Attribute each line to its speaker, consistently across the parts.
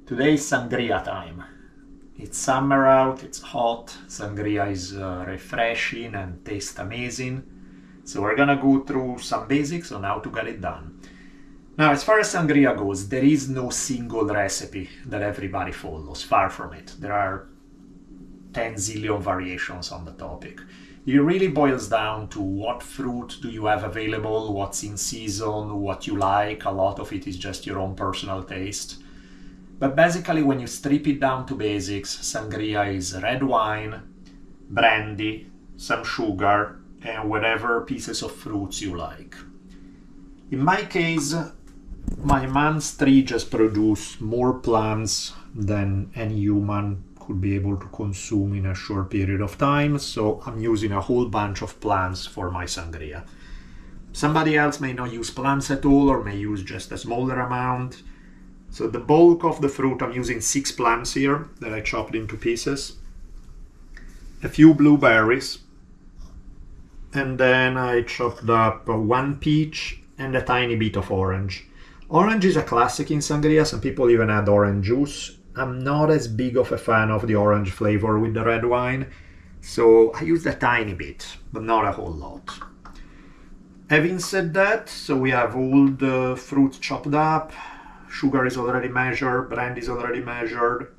Speaker 1: Today is sangria time. It's summer out, it's hot, sangria is refreshing and tastes amazing. So we're gonna go through some basics on how to get it done. Now, as far as sangria goes, there is no single recipe that everybody follows, far from it. There are 10 zillion variations on the topic. It really boils down to what fruit do you have available, what's in season, what you like. A lot of it is just your own personal taste. But basically, when you strip it down to basics, sangria is red wine, brandy, some sugar, and whatever pieces of fruits you like. In my case, my mom's tree just produce more plants than any human could be able to consume in a short period of time, so I'm using a whole bunch of plants for my sangria. Somebody else may not use plants at all or may use just a smaller amount. So the bulk of the fruit, I'm using 6 plants here that I chopped into pieces, a few blueberries, and then I chopped up 1 peach and a tiny bit of orange. Orange is a classic in sangria, some people even add orange juice. I'm not as big of a fan of the orange flavor with the red wine, so I used a tiny bit, but not a whole lot. Having said that, so we have all the fruit chopped up, sugar is already measured, brandy is already measured.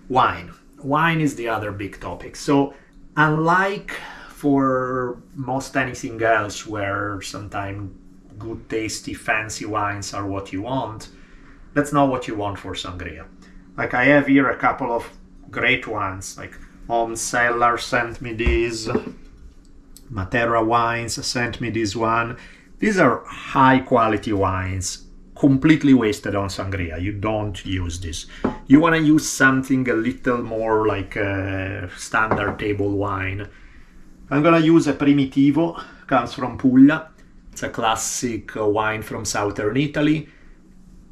Speaker 1: Wine. Wine is the other big topic. So unlike for most anything else where sometimes good, tasty, fancy wines are what you want, that's not what you want for sangria. Like I have here a couple of great ones, like Home Cellar sent me this, Matera Wines sent me this one. These are high quality wines, completely wasted on sangria. You don't use this. You want to use something a little more like a standard table wine. I'm gonna use a Primitivo, comes from Puglia. It's a classic wine from southern Italy.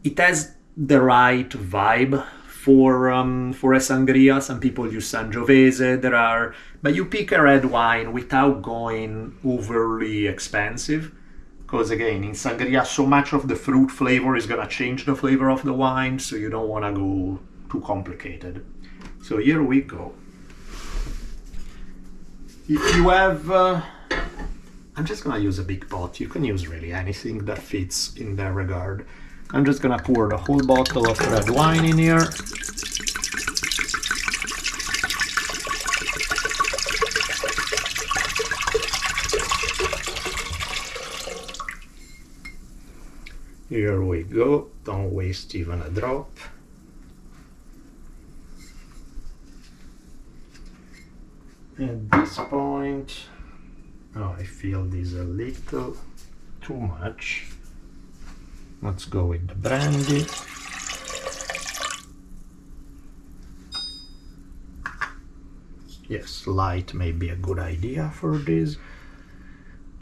Speaker 1: It has the right vibe for a sangria. Some people use Sangiovese, but you pick a red wine without going overly expensive. Because again, in sangria, so much of the fruit flavor is gonna change the flavor of the wine, so you don't wanna go too complicated. So here we go. If you have, I'm just gonna use a big pot. You can use really anything that fits in that regard. I'm just gonna pour the whole bottle of red wine in here. Here we go, don't waste even a drop. At this point, I feel this a little too much. Let's go with the brandy. Yes, light may be a good idea for this.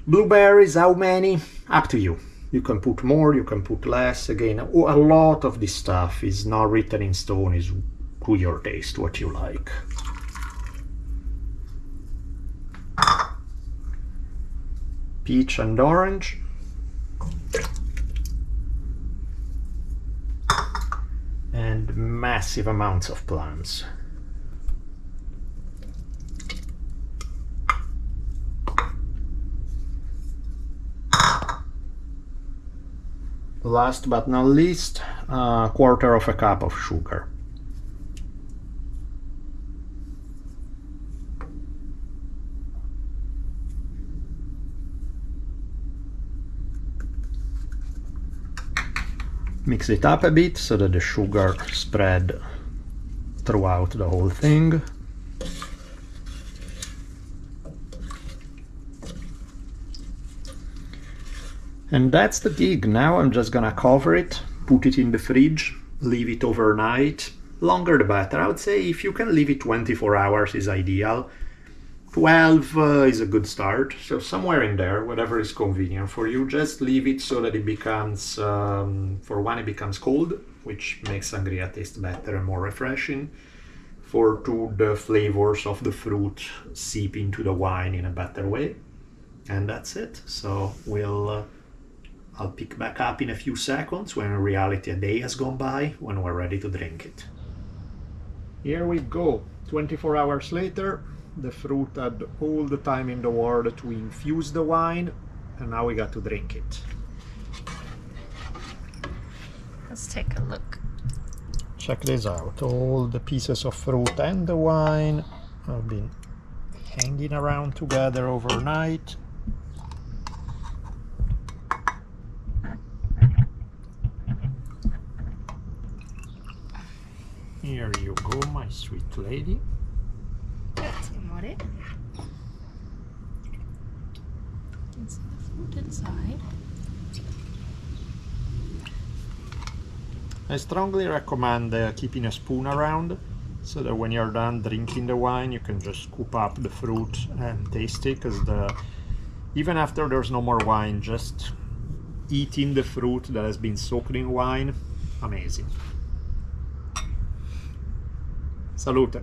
Speaker 1: Blueberries, how many? Up to you. You can put more, you can put less. Again, a lot of this stuff is not written in stone, is to your taste, what you like. Peach and orange. And massive amounts of plums. Last but not least, a quarter of a cup of sugar. Mix it up a bit so that the sugar spread throughout the whole thing. And that's the gig. Now I'm just gonna cover it, put it in the fridge, leave it overnight. Longer the better. I would say if you can leave it 24 hours is ideal. 12 is a good start, so somewhere in there, whatever is convenient for you. Just leave it so that it becomes, for one, it becomes cold, which makes sangria taste better and more refreshing. For two, the flavors of the fruit seep into the wine in a better way. And that's it. So I'll pick back up in a few seconds when in reality a day has gone by, when we're ready to drink it. Here we go, 24 hours later. The fruit had all the time in the world to infuse the wine, and now we got to drink it.
Speaker 2: Let's take a look.
Speaker 1: Check this out, all the pieces of fruit and the wine have been hanging around together overnight. Here you go, my sweet lady.
Speaker 2: Grazie, amore. You can see the fruit inside.
Speaker 1: I strongly recommend keeping a spoon around, so that when you're done drinking the wine you can just scoop up the fruit and taste it, because even after there's no more wine, just eating the fruit that has been soaked in wine, amazing. Salute!